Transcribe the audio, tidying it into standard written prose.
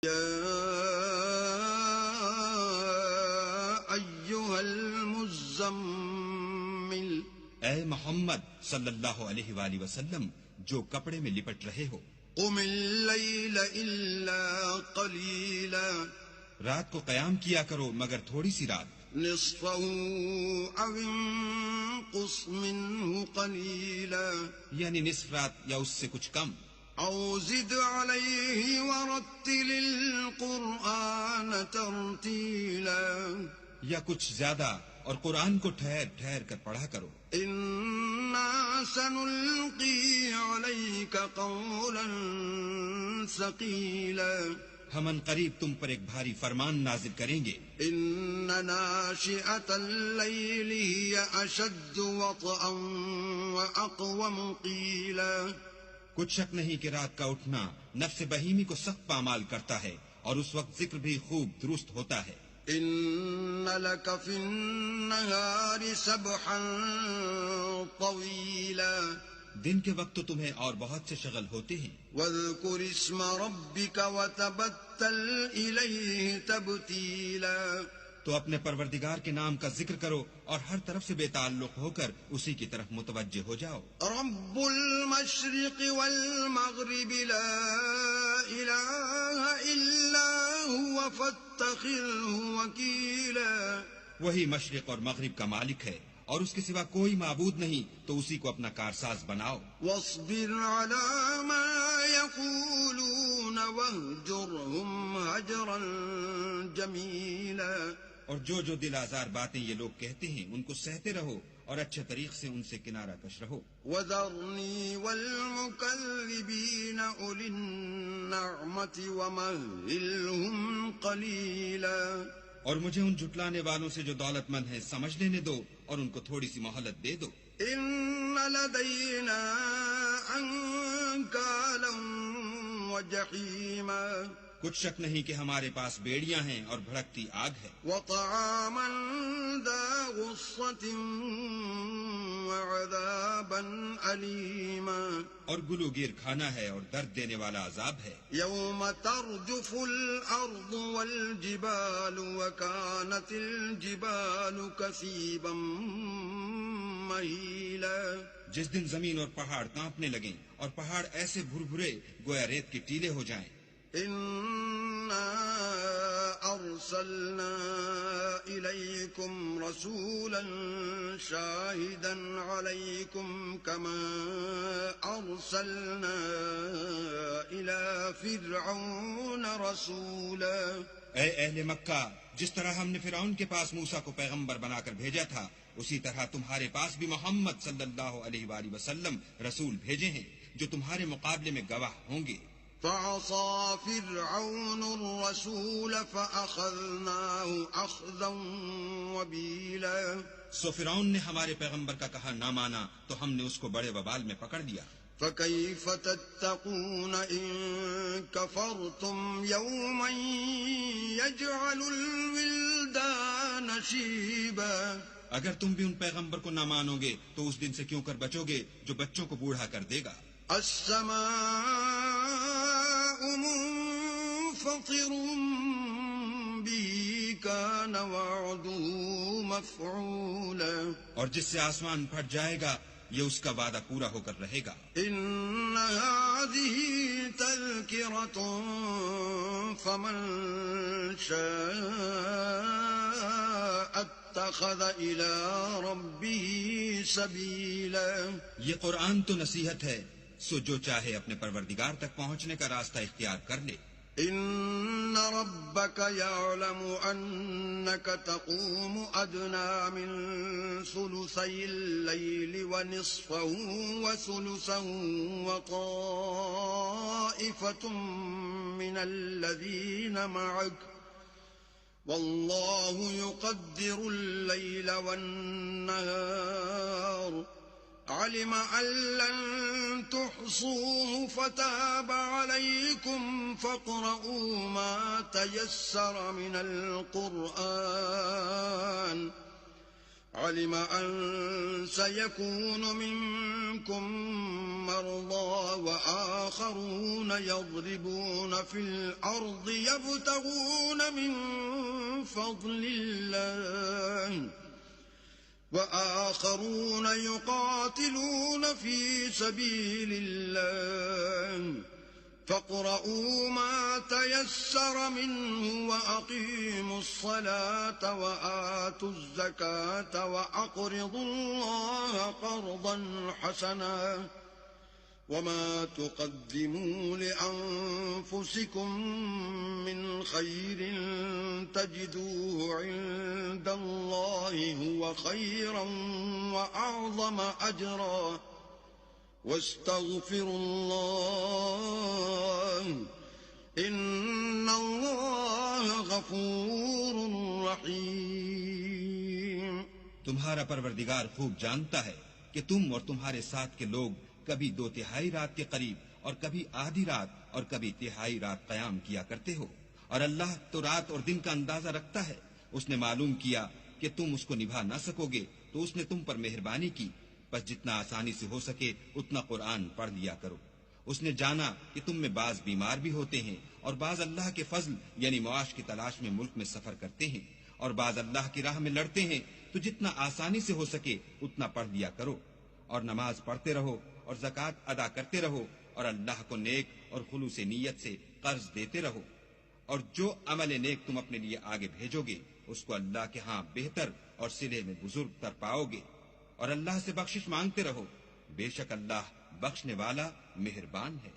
أيها المزمل، اے محمد صلی اللہ علیہ وآلہ وسلم جو کپڑے میں لپٹ رہے ہو، قم الليل إلا قليلا، رات کو قیام کیا کرو مگر تھوڑی سی رات، نصفه أو انقص منه قليلا، یعنی نصف رات یا اس سے کچھ کم، أو زد عليه ورتل القرآن ترتيلا، یا کچھ زیادہ اور قرآن کو ٹھہر ٹھہر کر پڑھا کرو، إنا سنلقي عليك قولا ثقيلا، ہم ان قریب تم پر ایک بھاری فرمان نازل کریں گے، إن ناشئة الليل هي أشد وطئا وأقوم قيلا، کچھ شک نہیں کہ رات کا اٹھنا نفس بہیمی کو سخت پامال کرتا ہے اور اس وقت ذکر بھی خوب درست ہوتا ہے، إن لك في النهار سبحا طويلا، دن کے وقت تو تمہیں اور بہت سے شغل ہوتے ہیں، واذكر اسم ربك وتبتل إليه تبتيلا، تو اپنے پروردگار کے نام کا ذکر کرو اور ہر طرف سے بے تعلق ہو کر اسی کی طرف متوجہ ہو جاؤ، رب المشرق والمغرب لا إله إلا هو فاتخذه وكيلا، وہی مشرق اور مغرب کا مالک ہے اور اس کے سوا کوئی معبود نہیں، تو اسی کو اپنا کارساز بناؤ، واصبر على ما يقولون واهجرهم هجرا جميلا، اور جو دل آزار باتیں یہ لوگ کہتے ہیں ان کو سہتے رہو اور اچھے طریق سے ان سے کنارہ کش رہو، وذرني والمكذبين أولي النعمة ومهلهم قليلا، اور مجھے ان جھٹلانے والوں سے جو دولت مند ہیں سمجھ لینے دو اور ان کو تھوڑی سی مہلت دے دو، إن لدينا أنكالا وجحيما، کچھ شک نہیں کہ ہمارے پاس بیڑیاں ہیں اور بھڑکتی آگ ہے، وطعاما ذا غصة وعذابا أليما، اور گلوگیر کھانا ہے اور درد دینے والا عذاب ہے، يوم ترجف الأرض والجبال وكانت الجبال كثيبا مهيلا، جس دن زمین اور پہاڑ کانپنے لگیں اور پہاڑ ایسے بھربھرے گویا ریت کے ٹیلے ہو جائیں، إنا أرسلنا إليكم رسولا شاهدا عليكم كما أرسلنا إلى فرعون رسولا، اے اہل مکہ، جس طرح ہم نے فرعون کے پاس موسیٰ کو پیغمبر بنا کر بھیجا تھا، اسی طرح تمہارے پاس بھی محمد صلی اللہ علیہ وآلہ وسلم رسول بھیجے ہیں جو تمہارے مقابلے میں گواہ ہوں گے، فعصى فرعون الرسول فأخذناه أخذا وبيلا، سو فرعون نے ہمارے پیغمبر کا کہا نہ مانا تو ہم نے اس کو بڑے وبال میں پکڑ لیا، فكيف تتقون إن كفرتم يوما يجعل الولدان شيبا، اگر تم بھی ان پیغمبر کو نہ مانو گے تو اس دن سے کیوں کر بچو گے جو بچوں کو بوڑھا کر دے گا، السماء منفطر به كان وعده مفعولا، اور جس سے آسمان پھٹ جائے گا یہ اس کا وعدہ پورا ہو کر رہے گا، إن هذه تذكرة فمن شاء اتخذ إلى ربه سبيلا، یہ قرآن تو نصیحت ہے، سو جو چاہے اپنے پروردگار تک پہنچنے کا راستہ اختیار کر لے، إن ربك يعلم أنك تقوم أدنى من ثلثي الليل ونصفه وثلثه وطائفة من الذين معك والله يقدر الليل والنهار، علم أن لن تحصوه فتاب عليكم فاقرؤوا ما تيسر من القرآن، علم أن سيكون منكم مرضى وآخرون يضربون في الأرض يبتغون من فضل الله وآخرون يقاتلون في سبيل الله فاقرؤوا ما تيسر منه وأقيموا الصلاة وآتوا الزكاة وأقرضوا الله قرضا حسنا وما تقدموا لأنفسكم من خير تجدوه عند الله هو خيرا وأعظم أجرا واستغفروا الله إن الله غفور رحيم. تمہارا پروردگار خوب جانتا ہے کہ تم اور تمہارے ساتھ کے لوگ کبھی 2/3 رات کے قریب اور کبھی آدھی رات اور کبھی 1/3 رات قیام کیا کرتے ہو، اور اللہ تو رات اور دن کا اندازہ رکھتا ہے. اس نے معلوم کیا کہ تم اس کو نبھا نہ سکو گے تو اس نے تم پر مہربانی کی، بس جتنا آسانی سے ہو سکے اتنا قرآن پڑھ لیا کرو. اس نے جانا کہ تم میں بعض بیمار بھی ہوتے ہیں اور بعض اللہ کے فضل یعنی معاش کی تلاش میں ملک میں سفر کرتے ہیں اور بعض اللہ کی راہ میں لڑتے ہیں، تو جتنا آسانی سے ہو سکے اتنا پڑھ لیا کرو اور نماز پڑھتے رہو اور زکوٰۃ ادا کرتے رہو اور اللہ کو نیک اور خلوص نیت سے قرض دیتے رہو، اور جو عمل نیک تم اپنے لیے آگے بھیجو گے اس کو اللہ کے ہاں بہتر اور صلے میں بزرگ تر پاؤ گے، اور اللہ سے بخشش مانگتے رہو، بے شک اللہ بخشنے والا مہربان ہے.